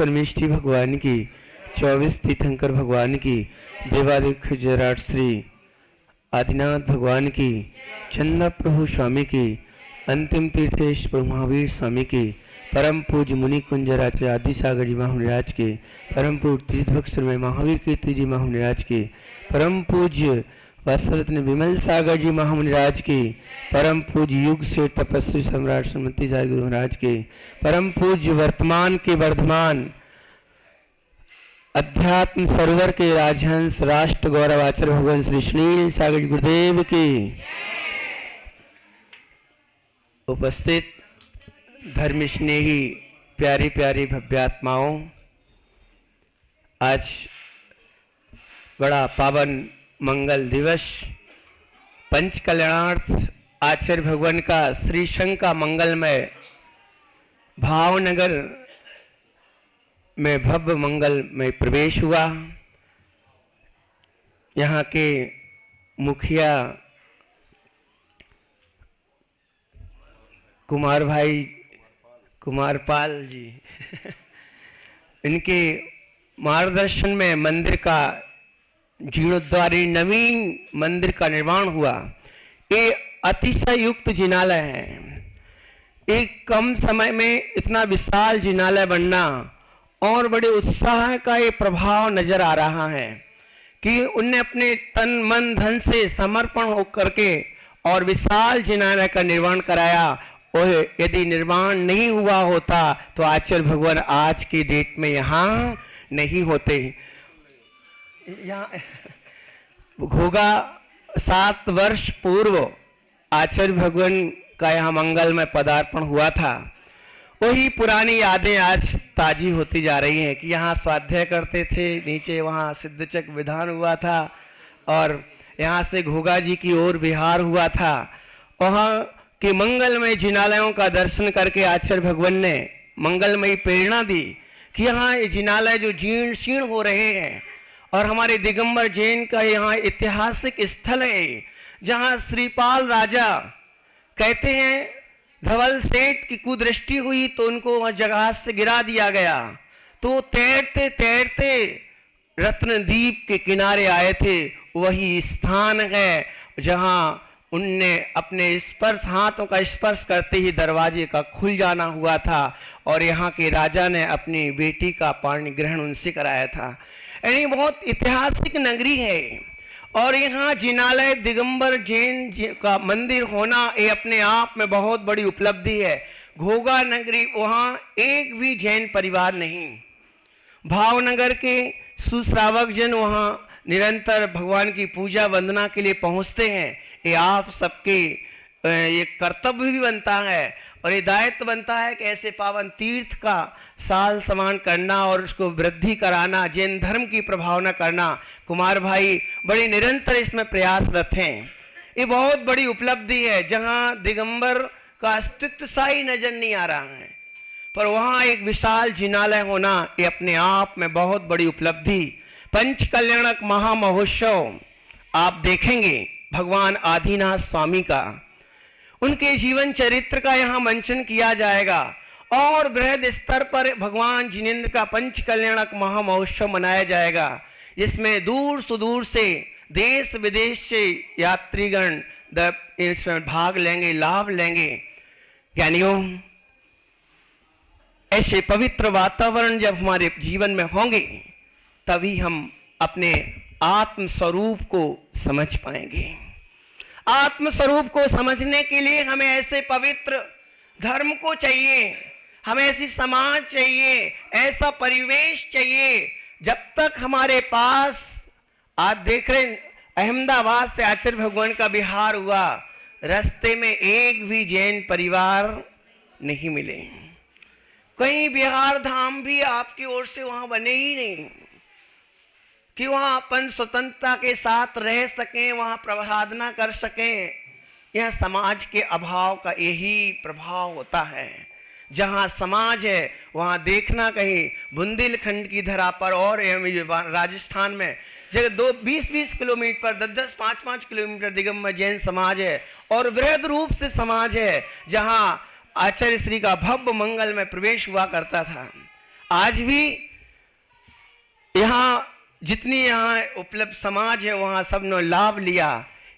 परमेष्ठी भगवान की, 24 तीर्थंकर भगवान की, देवादिक जराट श्री आदिनाथ भगवान की, चंदा प्रभु स्वामी की, अंतिम तीर्थेश महावीर स्वामी की, परम पूज्य मुनि कुंजराज आदि सागर जी महाराज के, परम पूज्य तीर्थभक्षर में महावीर कीर्ति जी महाराज के, परम पूज्य वत्सरत्न विमल सागर जी महाराज के, परम पूज्य युग से तपस्वी सम्राट सुमति सागर महाराज के, परम पूज्य वर्तमान के वर्धमान अध्यात्म सरोवर के राजहंस राष्ट्र गौरवाचार्य भगवान श्री सुनील सागर गुरुदेव की, उपस्थित धर्म स्नेही प्यारी प्यारी भव्यात्माओं, आज बड़ा पावन मंगल दिवस पंच कल्याणार्थ आचार्य भगवान का श्री शंख का मंगलमय भावनगर में भव्य मंगल में प्रवेश हुआ। यहाँ के मुखिया कुमार भाई कुमारपाल जी इनके मार्गदर्शन में मंदिर का जीर्णोद्धारी नवीन मंदिर का निर्माण हुआ। ये अतिशय युक्त जिनालय है। एक कम समय में इतना विशाल जिनालय बनना और बड़े उत्साह का ये प्रभाव नजर आ रहा है कि उनने अपने तन मन धन से समर्पण होकर के और विशाल जिनालय का निर्माण कराया। और यदि निर्माण नहीं हुआ होता तो आचार्य भगवान आज की डेट में यहाँ नहीं होते। यहाँ होगा 7 वर्ष पूर्व आचार्य भगवान का यहाँ मंगल में पदार्पण हुआ था। वही पुरानी यादें आज ताजी होती जा रही हैं कि यहाँ स्वाध्याय करते थे, नीचे वहाँ सिद्धचक विधान हुआ था और यहाँ से घोगा जी की ओर विहार हुआ था। वहाँ के मंगलमय जिनालयों का दर्शन करके आचार्य भगवान ने मंगलमयी प्रेरणा दी कि यहाँ ये जिनालय जो जीर्ण शीर्ण हो रहे हैं और हमारे दिगंबर जैन का यहाँ ऐतिहासिक स्थल है जहाँ श्रीपाल राजा कहते हैं धवल सेठ की कुदृष्टि हुई तो उनको वहाँ जगह से गिरा दिया गया, तो तैरते तैरते रत्नदीप के किनारे आए थे। वही स्थान है जहाँ उनने अपने स्पर्श हाथों का स्पर्श करते ही दरवाजे का खुल जाना हुआ था और यहाँ के राजा ने अपनी बेटी का पाणी ग्रहण उनसे कराया था। यानी बहुत ऐतिहासिक नगरी है और यहाँ जिनालय दिगंबर जैन का मंदिर होना ये अपने आप में बहुत बड़ी उपलब्धि है। घोगा नगरी वहाँ एक भी जैन परिवार नहीं। भावनगर के सुश्रावक जन वहाँ निरंतर भगवान की पूजा वंदना के लिए पहुँचते हैं। ये आप सबके ये कर्तव्य भी बनता है और ये दायित्व बनता है कि ऐसे पावन तीर्थ का साल समान करना और उसको वृद्धि कराना, जैन धर्म की प्रभावना करना। कुमार भाई बड़े निरंतर इसमें प्रयासरत हैं। ये बहुत बड़ी उपलब्धि है जहाँ दिगंबर का अस्तित्व सा ही नजर नहीं आ रहा है, पर वहाँ एक विशाल जिनालय होना ये अपने आप में बहुत बड़ी उपलब्धि। पंच कल्याणक महामहोत्सव आप देखेंगे भगवान आदिनाथ स्वामी का, उनके जीवन चरित्र का यहाँ मंचन किया जाएगा और बृहद स्तर पर भगवान जिनेंद्र का पंच कल्याणक महामहोत्सव मनाया जाएगा, जिसमें दूर सुदूर से देश विदेश से यात्रीगण इसमें भाग लेंगे, लाभ लेंगे। ज्ञानियों, ऐसे पवित्र वातावरण जब हमारे जीवन में होंगे तभी हम अपने आत्म स्वरूप को समझ पाएंगे। आत्म स्वरूप को समझने के लिए हमें ऐसे पवित्र धर्म को चाहिए, हमें ऐसी समाज चाहिए, ऐसा परिवेश चाहिए। जब तक हमारे पास, आज देख रहे अहमदाबाद से आचार्य भगवान का विहार हुआ, रास्ते में एक भी जैन परिवार नहीं मिले। कहीं बिहार धाम भी आपकी ओर से वहां बने ही नहीं कि वहाँ अपन स्वतंत्रता के साथ रह सकें, वहाँ प्रसाधना कर सकें। यह समाज के अभाव का यही प्रभाव होता है। जहाँ समाज है वहाँ देखना कहीं बुंदेलखंड की धरा पर और राजस्थान में जगह 20-20 किलोमीटर 10-10 5-5 किलोमीटर दिगंबर जैन समाज है और वृहद रूप से समाज है जहाँ आचार्य श्री का भव्य मंगल में प्रवेश हुआ करता था। आज भी यहाँ जितनी यहाँ उपलब्ध समाज है वहाँ सब ने लाभ लिया।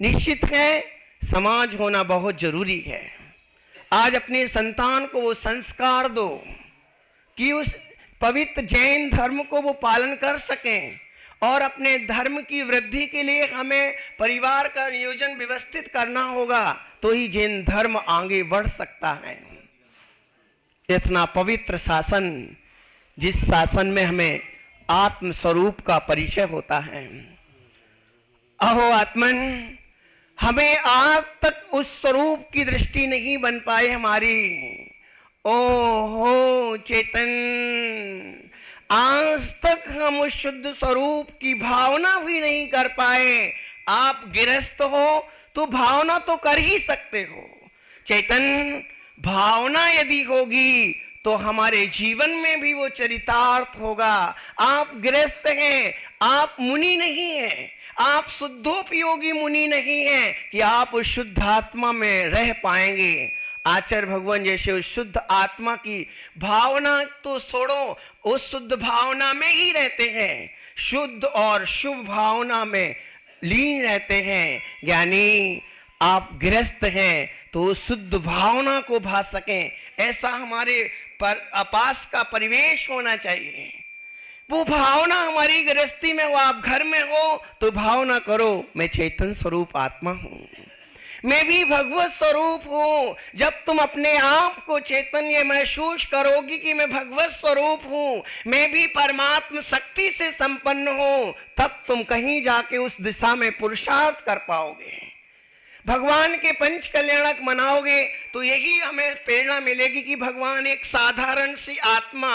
निश्चित है समाज होना बहुत जरूरी है। आज अपने संतान को वो संस्कार दो कि उस पवित्र जैन धर्म को वो पालन कर सकें, और अपने धर्म की वृद्धि के लिए हमें परिवार का नियोजन व्यवस्थित करना होगा, तो ही जैन धर्म आगे बढ़ सकता है। इतना पवित्र शासन, जिस शासन में हमें आत्म स्वरूप का परिचय होता है। अहो आत्मन, हमें आज तक उस स्वरूप की दृष्टि नहीं बन पाए हमारी। ओहो चेतन, आज तक हम उस शुद्ध स्वरूप की भावना भी नहीं कर पाए। आप गृहस्थ हो तो भावना तो कर ही सकते हो। चेतन, भावना यदि होगी तो हमारे जीवन में भी वो चरितार्थ होगा। आप गृहस्थ हैं, आप मुनि नहीं हैं, आप शुद्धोपयोगी मुनि नहीं हैं कि आप उस शुद्ध आत्मा में रह पाएंगे। आचार्य भगवान जैसे उस शुद्ध आत्मा की भावना तो छोड़ो, उस शुद्ध भावना में ही रहते हैं, शुद्ध और शुभ भावना में लीन रहते हैं। ज्ञानी, आप गृहस्थ हैं तो शुद्ध भावना को भा सकें, ऐसा हमारे पर आपास का परिवेश होना चाहिए। वो भावना हमारी गृहस्थी में हो, आप घर में हो तो भावना करो, मैं चेतन स्वरूप आत्मा हूं, मैं भी भगवत स्वरूप हूं। जब तुम अपने आप को चैतन्य महसूस करोगी कि मैं भगवत स्वरूप हूं, मैं भी परमात्म शक्ति से संपन्न हूं, तब तुम कहीं जाके उस दिशा में पुरुषार्थ कर पाओगे, भगवान के पंच कल्याणक मनाओगे। तो यही हमें प्रेरणा मिलेगी कि भगवान एक साधारण सी आत्मा,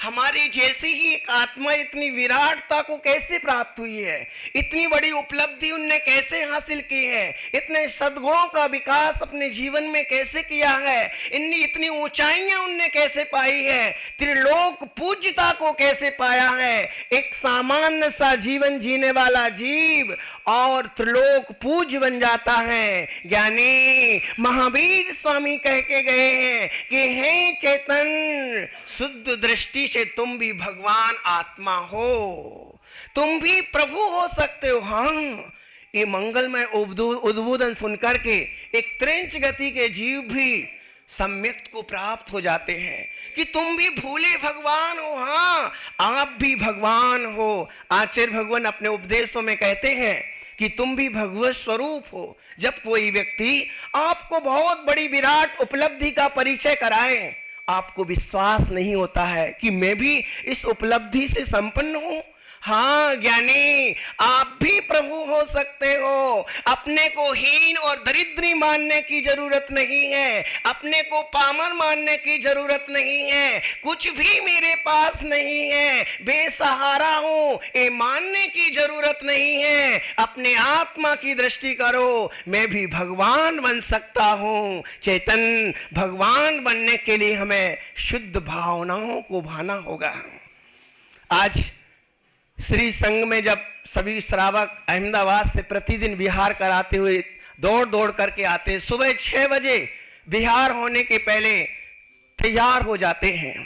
हमारी जैसी ही एक आत्मा इतनी विराटता को कैसे प्राप्त हुई है, इतनी बड़ी उपलब्धि उनने कैसे हासिल की है, इतने सद्गुणों का विकास अपने जीवन में कैसे किया है, इतनी ऊंचाइयां उनने कैसे पाई है, त्रिलोक पूज्यता को कैसे पाया है। एक सामान्य सा जीवन जीने वाला जीव और त्रिलोक पूज्य बन जाता है। ज्ञानी महावीर स्वामी कह के गए हैं कि हे चेतन, शुद्ध दृष्टि से तुम भी भगवान आत्मा हो, तुम भी प्रभु हो सकते हो। हाँ, ये मंगलमय उद्बोधन सुनकर के एक त्रिंच गति के जीव भी सम्यक्त को प्राप्त हो जाते हैं कि तुम भी भूले भगवान हो। हाँ, आप भी भगवान हो। आचार्य भगवान अपने उपदेशों में कहते हैं कि तुम भी भगवत स्वरूप हो। जब कोई व्यक्ति आपको बहुत बड़ी विराट उपलब्धि का परिचय कराए, आपको विश्वास नहीं होता है कि मैं भी इस उपलब्धि से संपन्न हूं। हाँ ज्ञानी, आप भी प्रभु हो सकते हो। अपने को हीन और दरिद्री मानने की जरूरत नहीं है, अपने को पामर मानने की जरूरत नहीं है, कुछ भी मेरे पास नहीं है, बेसहारा हूं, ये मानने की जरूरत नहीं है। अपने आत्मा की दृष्टि करो, मैं भी भगवान बन सकता हूं। चेतन, भगवान बनने के लिए हमें शुद्ध भावनाओं को भाना होगा। आज श्री संघ में जब सभी श्रावक अहमदाबाद से प्रतिदिन विहार कराते हुए दौड़ दौड़ करके आते, सुबह 6 बजे विहार होने के पहले तैयार हो जाते हैं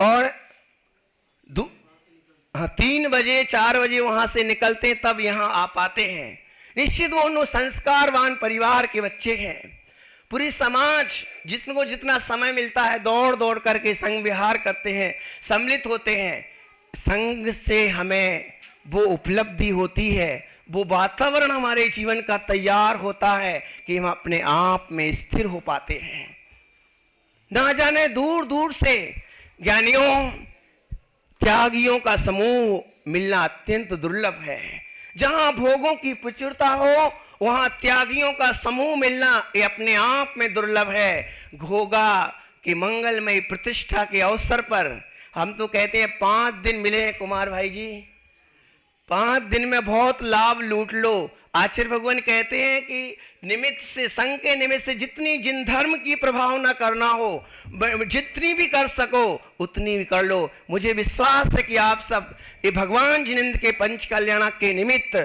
और 3 बजे 4 बजे वहां से निकलते, तब यहां आ पाते हैं। निश्चित वो उन संस्कारवान परिवार के बच्चे हैं। पूरी समाज जिनको जितना समय मिलता है दौड़ दौड़ करके संघ विहार करते हैं, सम्मिलित होते हैं। संघ से हमें वो उपलब्धि होती है, वो वातावरण हमारे जीवन का तैयार होता है कि हम अपने आप में स्थिर हो पाते हैं। ना जाने दूर दूर से ज्ञानियों त्यागियों का समूह मिलना अत्यंत दुर्लभ है। जहां भोगों की प्रचुरता हो वहां त्यागियों का समूह मिलना ये अपने आप में दुर्लभ है। घोगा की मंगलमय प्रतिष्ठा के अवसर पर हम तो कहते हैं 5 दिन मिले हैं कुमार भाई जी, 5 दिन में बहुत लाभ लूट लो। आचार्य भगवान कहते हैं कि निमित्त से, संघ के निमित्त से जितनी जिन धर्म की प्रभाव न करना हो, जितनी भी कर सको उतनी भी कर लो। मुझे विश्वास है कि आप सब ये भगवान जिनेंद्र के पंच कल्याणक के निमित्त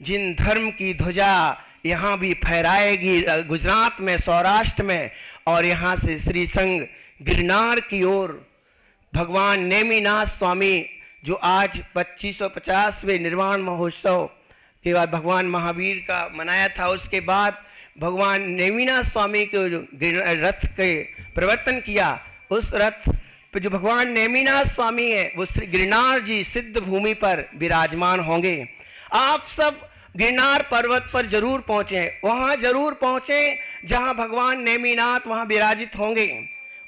जिन धर्म की ध्वजा यहाँ भी फहराएगी गुजरात में, सौराष्ट्र में, और यहाँ से श्री संघ गिरनार की ओर भगवान नेमिनाथ स्वामी जो आज 2550वें निर्वाण महोत्सव के बाद भगवान महावीर का मनाया था, उसके बाद भगवान नेमिनाथ स्वामी के जो रथ के प्रवर्तन किया, उस रथ पर जो भगवान नेमिनाथ स्वामी है वो श्री गिरनार जी सिद्ध भूमि पर विराजमान होंगे। आप सब गिरनार पर्वत पर जरूर पहुंचे, वहां जरूर पहुंचे जहां भगवान नेमिनाथ वहां विराजित होंगे,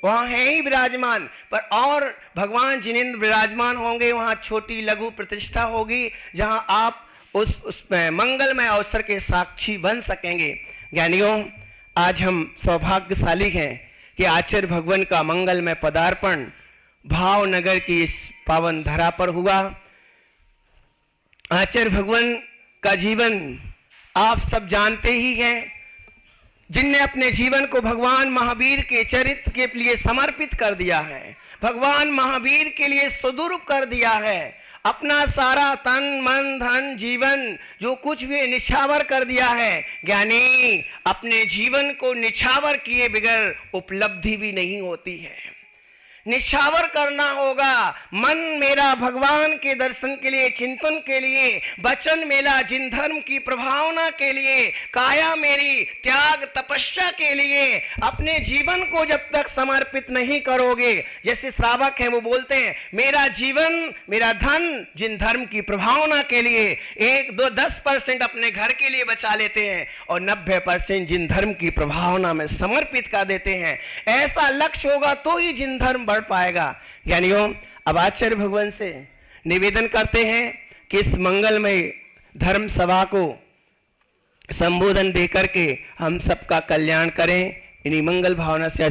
वहां है ही विराजमान। पर और भगवान जिनेंद्र विराजमान होंगे, वहां छोटी लघु प्रतिष्ठा होगी जहां आप उस मंगलमय अवसर के साक्षी बन सकेंगे। ज्ञानियों, आज हम सौभाग्यशाली हैं कि आचार्य भगवान का मंगलमय पदार्पण भावनगर की इस पावन धरा पर हुआ। आचार्य भगवान का जीवन आप सब जानते ही हैं, जिनने अपने जीवन को भगवान महावीर के चरित्र के लिए समर्पित कर दिया है, भगवान महावीर के लिए सुदूर कर दिया है, अपना सारा तन मन धन जीवन जो कुछ भी निछावर कर दिया है। ज्ञानी, अपने जीवन को निछावर किए बगैर उपलब्धि भी नहीं होती है। निछावर करना होगा, मन मेरा भगवान के दर्शन के लिए, चिंतन के लिए, वचन मेरा जिन धर्म की प्रभावना के लिए, काया मेरी त्याग तपस्या के लिए। अपने जीवन को जब तक समर्पित नहीं करोगे, जैसे श्रावक हैं वो बोलते हैं मेरा जीवन मेरा धन जिन धर्म की प्रभावना के लिए, 1-2-10% अपने घर के लिए बचा लेते हैं और 90% जिन धर्म की प्रभावना में समर्पित कर देते हैं। ऐसा लक्ष्य होगा तो ही जिन धर्म पाएगा। ज्ञानियों, अब आचार्य भगवान से निवेदन करते हैं कि इस मंगलमय धर्म सभा को संबोधन देकर के हम सबका कल्याण करें। इन्हीं मंगल भावना से